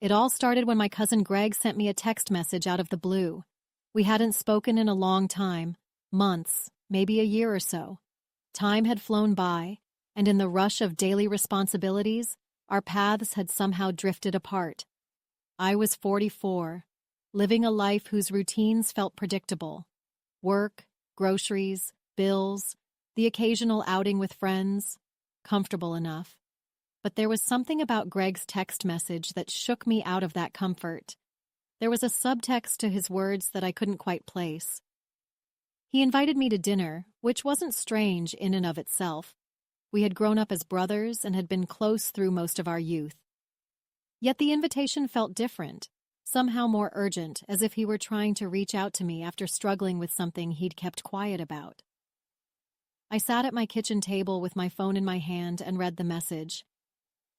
It all started when my cousin Greg sent me a text message out of the blue. We hadn't spoken in a long time, months, maybe a year or so. Time had flown by, and in the rush of daily responsibilities, our paths had somehow drifted apart. I was 44, living a life whose routines felt predictable. Work, groceries, bills, the occasional outing with friends, comfortable enough. But there was something about Greg's text message that shook me out of that comfort. There was a subtext to his words that I couldn't quite place. He invited me to dinner, which wasn't strange in and of itself. We had grown up as brothers and had been close through most of our youth. Yet the invitation felt different, somehow more urgent, as if he were trying to reach out to me after struggling with something he'd kept quiet about. I sat at my kitchen table with my phone in my hand and read the message.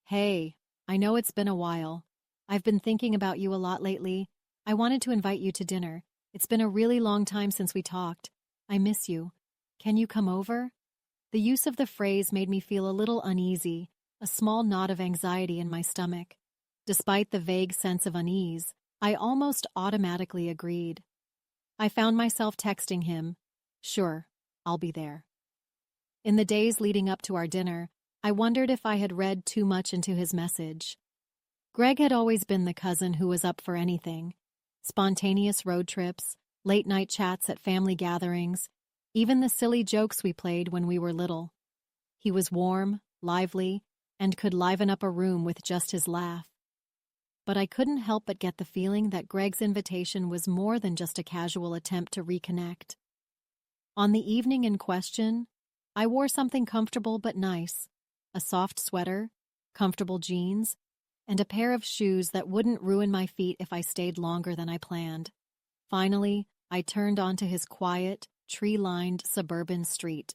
"Hey, I know it's been a while. I've been thinking about you a lot lately. I wanted to invite you to dinner. It's been a really long time since we talked. I miss you. Can you come over?" The use of the phrase made me feel a little uneasy, a small knot of anxiety in my stomach. Despite the vague sense of unease, I almost automatically agreed. I found myself texting him, "Sure, I'll be there." In the days leading up to our dinner, I wondered if I had read too much into his message. Greg had always been the cousin who was up for anything. Spontaneous road trips, late-night chats at family gatherings, even the silly jokes we played when we were little. He was warm, lively, and could liven up a room with just his laugh. But I couldn't help but get the feeling that Greg's invitation was more than just a casual attempt to reconnect. On the evening in question, I wore something comfortable but nice, a soft sweater, comfortable jeans, and a pair of shoes that wouldn't ruin my feet if I stayed longer than I planned. Finally, I turned onto his quiet, tree-lined suburban street.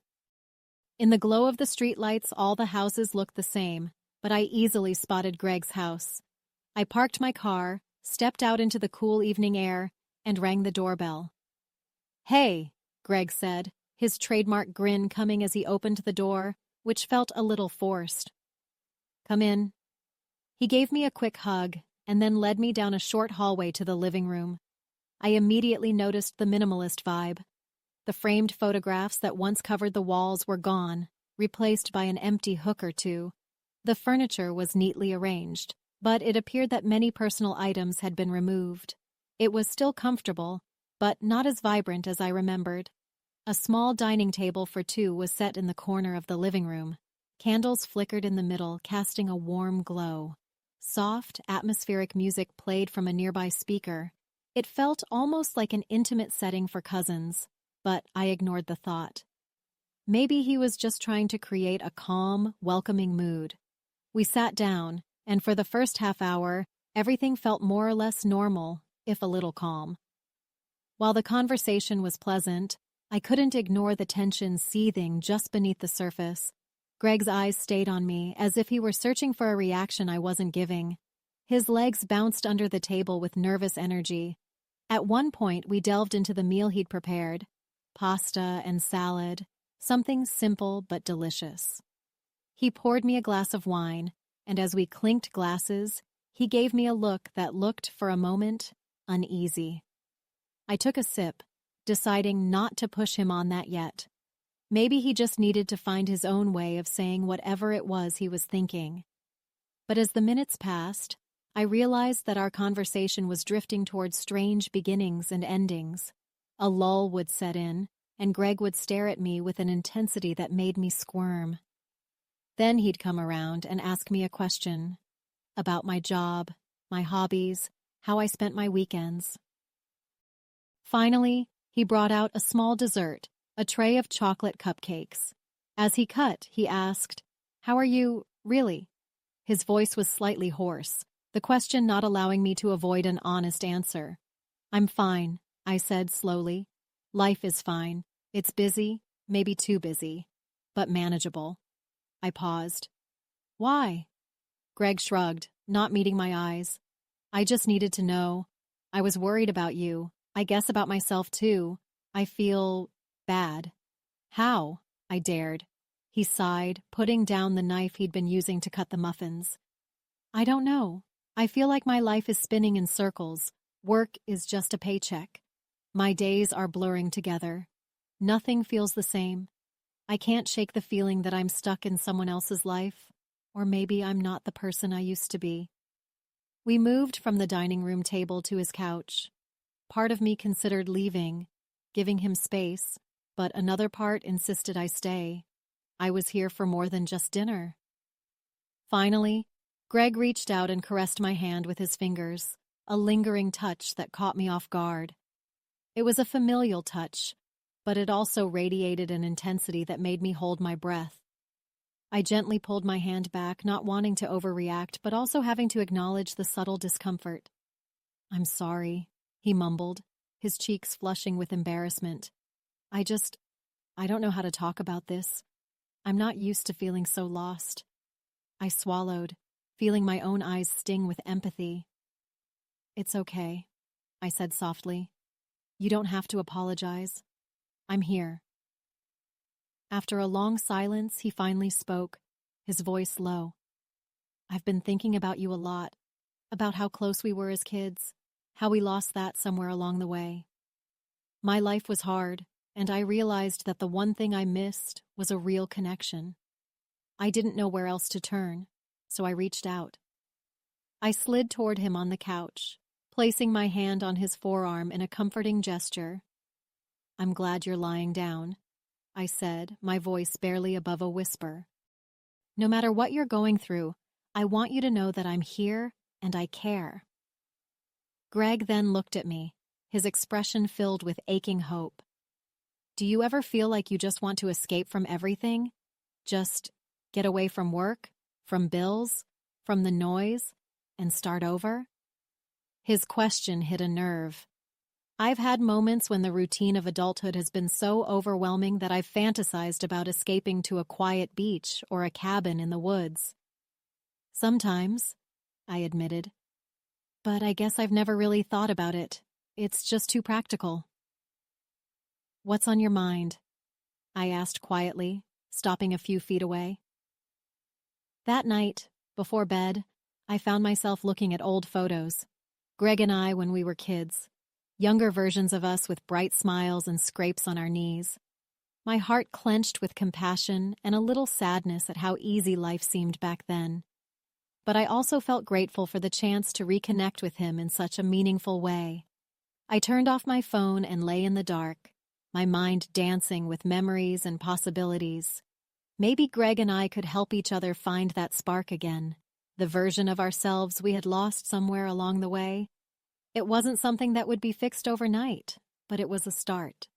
In the glow of the streetlights, all the houses looked the same, but I easily spotted Greg's house. I parked my car, stepped out into the cool evening air, and rang the doorbell. "Hey," Greg said, his trademark grin coming as he opened the door, which felt a little forced. "Come in." He gave me a quick hug and then led me down a short hallway to the living room. I immediately noticed the minimalist vibe. The framed photographs that once covered the walls were gone, replaced by an empty hook or two. The furniture was neatly arranged, but it appeared that many personal items had been removed. It was still comfortable, but not as vibrant as I remembered. A small dining table for two was set in the corner of the living room. Candles flickered in the middle, casting a warm glow. Soft, atmospheric music played from a nearby speaker. It felt almost like an intimate setting for cousins, but I ignored the thought. Maybe he was just trying to create a calm, welcoming mood. We sat down, and for the first half hour, everything felt more or less normal, if a little calm. While the conversation was pleasant, I couldn't ignore the tension seething just beneath the surface. Greg's eyes stayed on me, as if he were searching for a reaction I wasn't giving. His legs bounced under the table with nervous energy. At one point, we delved into the meal he'd prepared. Pasta and salad, something simple but delicious. He poured me a glass of wine, and as we clinked glasses, he gave me a look that looked, for a moment, uneasy. I took a sip, deciding not to push him on that yet. Maybe he just needed to find his own way of saying whatever it was he was thinking. But as the minutes passed, I realized that our conversation was drifting towards strange beginnings and endings. A lull would set in, and Greg would stare at me with an intensity that made me squirm. Then he'd come around and ask me a question about my job, my hobbies, how I spent my weekends. Finally, he brought out a small dessert, a tray of chocolate cupcakes. As he cut, he asked, "How are you, really?" His voice was slightly hoarse, the question not allowing me to avoid an honest answer. "I'm fine," I said slowly. "Life is fine. It's busy, maybe too busy, but manageable." I paused. "Why?" Greg shrugged, not meeting my eyes. "I just needed to know. I was worried about you. I guess about myself too. I feel bad." "How?" I dared. He sighed, putting down the knife he'd been using to cut the muffins. "I don't know. I feel like my life is spinning in circles. Work is just a paycheck. My days are blurring together. Nothing feels the same. I can't shake the feeling that I'm stuck in someone else's life, or maybe I'm not the person I used to be. We moved from the dining room table to his couch. Part of me considered leaving, giving him space, but another part insisted I stay. I was here for more than just dinner. Finally, Greg reached out and caressed my hand with his fingers, a lingering touch that caught me off guard. It was a familial touch, but it also radiated an intensity that made me hold my breath. I gently pulled my hand back, not wanting to overreact, but also having to acknowledge the subtle discomfort. "I'm sorry," he mumbled, his cheeks flushing with embarrassment. I don't know how to talk about this. I'm not used to feeling so lost." I swallowed, feeling my own eyes sting with empathy. "It's okay," I said softly. "You don't have to apologize. I'm here." After a long silence, he finally spoke, his voice low. "I've been thinking about you a lot, about how close we were as kids, how we lost that somewhere along the way. My life was hard, and I realized that the one thing I missed was a real connection. I didn't know where else to turn, so I reached out." I slid toward him on the couch, placing my hand on his forearm in a comforting gesture. "I'm glad you're lying down," I said, my voice barely above a whisper. "No matter what you're going through, I want you to know that I'm here and I care." Greg then looked at me, his expression filled with aching hope. "Do you ever feel like you just want to escape from everything? Just get away from work, from bills, from the noise, and start over?" His question hit a nerve. I've had moments when the routine of adulthood has been so overwhelming that I've fantasized about escaping to a quiet beach or a cabin in the woods. "Sometimes," I admitted. "But I guess I've never really thought about it. It's just too practical." "What's on your mind?" I asked quietly, stopping a few feet away. That night, before bed, I found myself looking at old photos. Greg and I when we were kids. Younger versions of us with bright smiles and scrapes on our knees. My heart clenched with compassion and a little sadness at how easy life seemed back then. But I also felt grateful for the chance to reconnect with him in such a meaningful way. I turned off my phone and lay in the dark, my mind dancing with memories and possibilities. Maybe Greg and I could help each other find that spark again, the version of ourselves we had lost somewhere along the way. It wasn't something that would be fixed overnight, but it was a start.